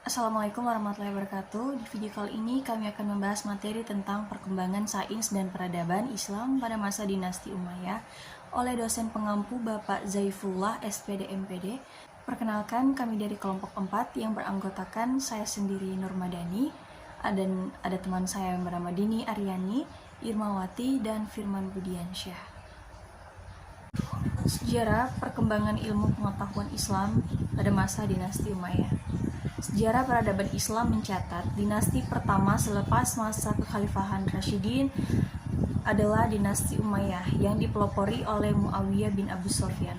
Assalamualaikum warahmatullahi wabarakatuh. Di video kali ini kami akan membahas materi tentang perkembangan sains dan peradaban Islam pada masa dinasti Umayyah oleh dosen pengampu Bapak Zaifullah SPD MPD. Perkenalkan, kami dari kelompok 4 yang beranggotakan saya sendiri Nurmadani, dan ada teman saya yang bernama Dini Aryani, Irmawati, dan Firman Budiansyah. Sejarah perkembangan ilmu pengetahuan Islam pada masa dinasti Umayyah. Sejarah peradaban Islam mencatat dinasti pertama selepas masa kekhalifahan Rasyidin adalah dinasti Umayyah yang dipelopori oleh Muawiyah bin Abu Sufyan.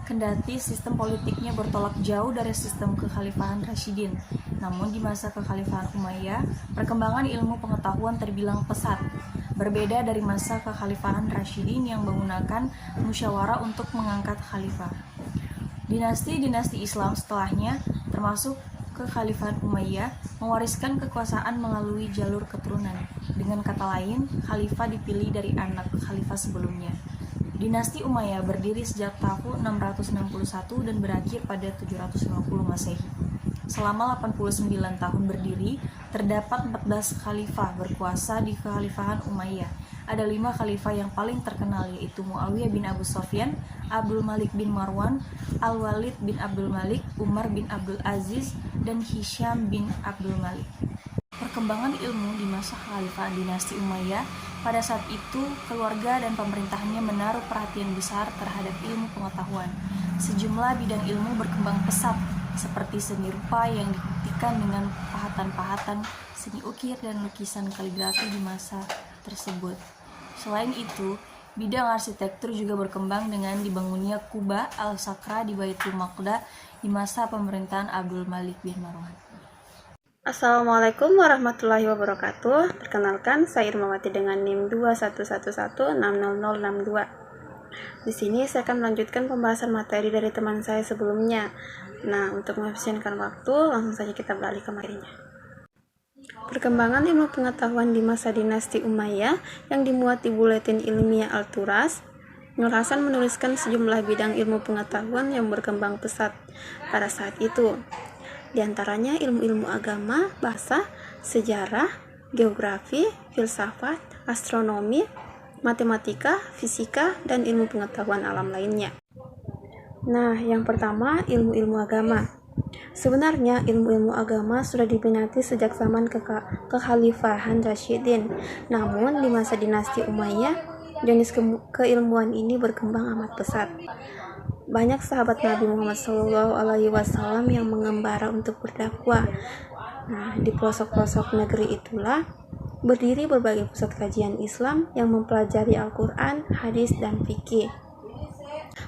Kendati sistem politiknya bertolak jauh dari sistem kekhalifahan Rasyidin, namun di masa kekhalifahan Umayyah, perkembangan ilmu pengetahuan terbilang pesat. Berbeda dari masa kekhalifahan Rasyidin yang menggunakan musyawarah untuk mengangkat khalifah. Dinasti-dinasti Islam setelahnya, termasuk kekhalifahan Umayyah, mewariskan kekuasaan melalui jalur keturunan. Dengan kata lain, khalifah dipilih dari anak khalifah sebelumnya. Dinasti Umayyah berdiri sejak tahun 661 dan berakhir pada 750 Masehi. Selama 89 tahun berdiri, terdapat 14 khalifah berkuasa di kekhalifahan Umayyah. Ada 5 khalifah yang paling terkenal, yaitu Muawiyah bin Abu Sufyan, Abdul Malik bin Marwan, Al-Walid bin Abdul Malik, Umar bin Abdul Aziz, dan Hisham bin Abdul Malik. Perkembangan ilmu di masa kekhalifahan dinasti Umayyah, pada saat itu keluarga dan pemerintahannya menaruh perhatian besar terhadap ilmu pengetahuan. Sejumlah bidang ilmu berkembang pesat, seperti seni rupa yang dibuktikan dengan pahatan-pahatan, seni ukir dan lukisan kaligrafi di masa tersebut. Selain itu, bidang arsitektur juga berkembang dengan dibangunnya Quba al-Sakra di Baitul Maqdah di masa pemerintahan Abdul Malik bin Marwan. Assalamualaikum warahmatullahi wabarakatuh. Perkenalkan, saya Irmawati dengan NIM 211160062. Di sini saya akan melanjutkan pembahasan materi dari teman saya sebelumnya. Nah, untuk mengefisienkan waktu, langsung saja kita beralih ke materinya. Perkembangan ilmu pengetahuan di masa dinasti Umayyah yang dimuat di Buletin Ilmiah Al-Turas, Nur Hasan menuliskan sejumlah bidang ilmu pengetahuan yang berkembang pesat pada saat itu. Di antaranya ilmu-ilmu agama, bahasa, sejarah, geografi, filsafat, astronomi, matematika, fisika, dan ilmu pengetahuan alam lainnya. Nah, yang pertama, ilmu-ilmu agama. Sebenarnya ilmu-ilmu agama sudah diminati sejak zaman kekhalifahan Rasyidin. Namun, di masa dinasti Umayyah, jenis keilmuan ini berkembang amat pesat. Banyak sahabat Nabi Muhammad SAW yang mengembara untuk berdakwah. Nah, di pelosok-pelosok negeri itulah berdiri berbagai pusat kajian Islam yang mempelajari Al-Quran, hadis, dan fikih.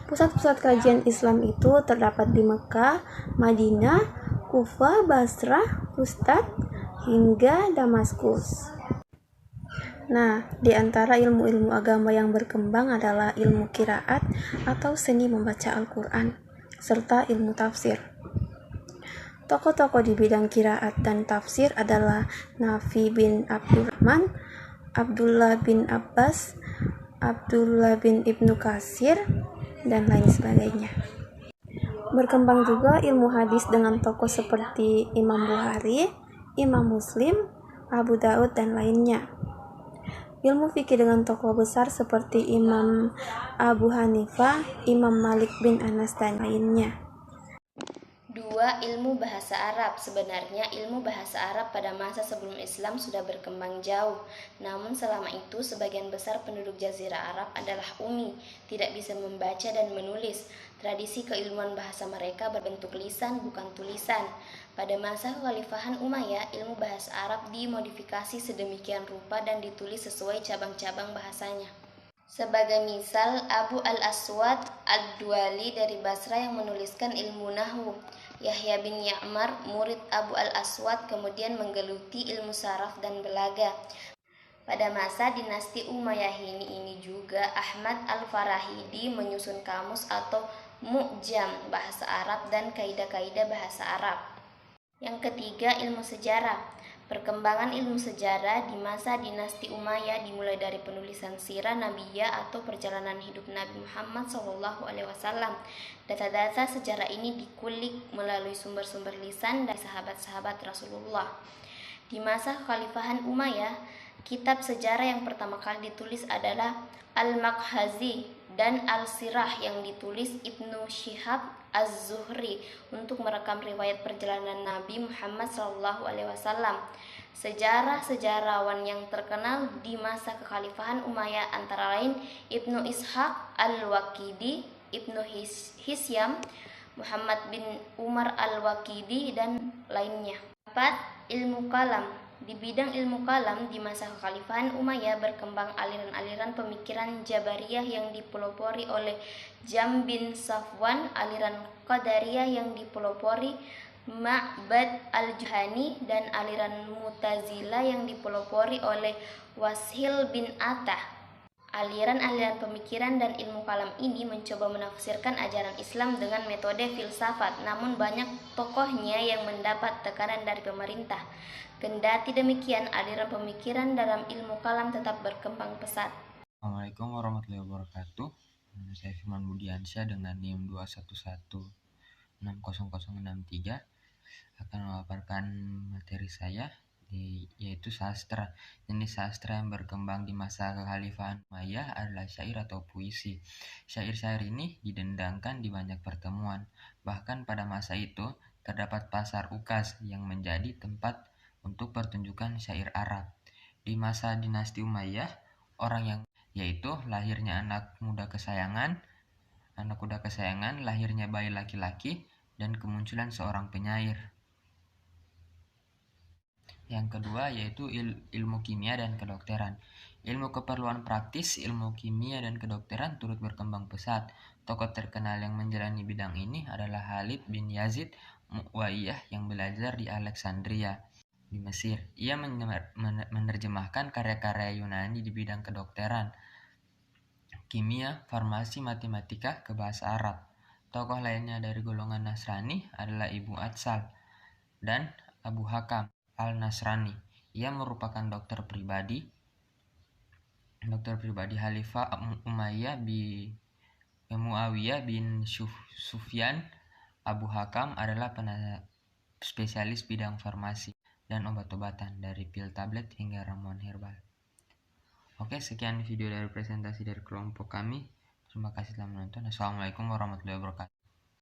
Pusat-pusat kajian Islam itu terdapat di Mekah, Madinah, Kufah, Basrah, Fustat, hingga Damaskus. Nah, di antara ilmu-ilmu agama yang berkembang adalah ilmu qiraat atau seni membaca Al-Quran, serta ilmu tafsir. Tokoh-tokoh di bidang qiraat dan tafsir adalah Nafi bin Abdurrahman, Abdullah bin Abbas, Abdullah bin Ibnu Katsir, dan lain sebagainya. Berkembang juga ilmu hadis dengan tokoh seperti Imam Bukhari, Imam Muslim, Abu Daud, dan lainnya. Ilmu fikih dengan tokoh besar seperti Imam Abu Hanifah, Imam Malik bin Anas, dan lainnya. 2. Ilmu bahasa Arab. Sebenarnya ilmu bahasa Arab pada masa sebelum Islam sudah berkembang jauh. Namun selama itu sebagian besar penduduk Jazirah Arab adalah ummi, tidak bisa membaca dan menulis. Tradisi keilmuan bahasa mereka berbentuk lisan bukan tulisan. Pada masa kekhalifahan Umayyah, ilmu bahasa Arab dimodifikasi sedemikian rupa dan ditulis sesuai cabang-cabang bahasanya. Sebagai misal, Abu al-Aswad ad-Duali dari Basra yang menuliskan ilmu nahwu. Yahya bin Ya'mar, murid Abu al-Aswad, kemudian menggeluti ilmu saraf dan balaga. Pada masa dinasti Umayyah ini juga Ahmad al-Farahidi menyusun kamus atau mu'jam bahasa Arab dan kaidah-kaidah bahasa Arab. Yang ketiga, ilmu sejarah. Perkembangan ilmu sejarah di masa dinasti Umayyah dimulai dari penulisan sirah nabiyah atau perjalanan hidup Nabi Muhammad SAW. Data-data sejarah ini dikulik melalui sumber-sumber lisan dari sahabat-sahabat Rasulullah. Di masa kekhalifahan Umayyah, kitab sejarah yang pertama kali ditulis adalah Al-Makhazi dan Al-Sirah yang ditulis Ibnu Syihab Az-Zuhri untuk merekam riwayat perjalanan Nabi Muhammad SAW. Sejarah-sejarawan yang terkenal di masa kekhalifahan Umayyah antara lain Ibnu Ishaq Al-Waqidi, Ibnu Hisyam, Muhammad bin Umar Al-Waqidi, dan lainnya. 4. Ilmu kalam. Di bidang ilmu kalam di masa kekhalifahan Umayyah berkembang aliran-aliran pemikiran Jabariyah yang dipelopori oleh Jam bin Safwan, aliran Qadariyah yang dipelopori Ma'bad al-Juhani, dan aliran Mu'tazilah yang dipelopori oleh Washil bin Atah. Aliran-aliran pemikiran dan ilmu kalam ini mencoba menafsirkan ajaran Islam dengan metode filsafat, namun banyak tokohnya yang mendapat tekanan dari pemerintah. Kendati demikian, aliran pemikiran dalam ilmu kalam tetap berkembang pesat. Assalamualaikum warahmatullahi wabarakatuh. Saya Firman Budiansyah dengan NIM 211600063 akan memaparkan materi saya yaitu sastra. Jenis sastra yang berkembang di masa kekhalifahan Umayyah adalah syair atau puisi. Syair-syair ini didendangkan di banyak pertemuan. Bahkan pada masa itu terdapat pasar Ukaz yang menjadi tempat untuk pertunjukan syair Arab. Di masa dinasti Umayyah, yaitu lahirnya anak kuda kesayangan, lahirnya bayi laki-laki, dan kemunculan seorang penyair. Yang kedua yaitu ilmu kimia dan kedokteran. Ilmu keperluan praktis, ilmu kimia dan kedokteran turut berkembang pesat. Tokoh terkenal yang menjalani bidang ini adalah Khalid bin Yazid Mu'awiyah yang belajar di Alexandria di Mesir. Ia menerjemahkan karya-karya Yunani di bidang kedokteran, kimia, farmasi, matematika ke bahasa Arab. Tokoh lainnya dari golongan Nasrani adalah Ibu Atsal dan Abu Hakam al-Nasrani. Ia merupakan dokter pribadi Khalifah Muawiyah bin Sufyan. Abu Hakam adalah spesialis bidang farmasi dan obat-obatan, dari pil tablet hingga ramuan herbal. Oke, sekian video dari presentasi dari kelompok kami. Terima kasih telah menonton. Assalamualaikum warahmatullahi wabarakatuh.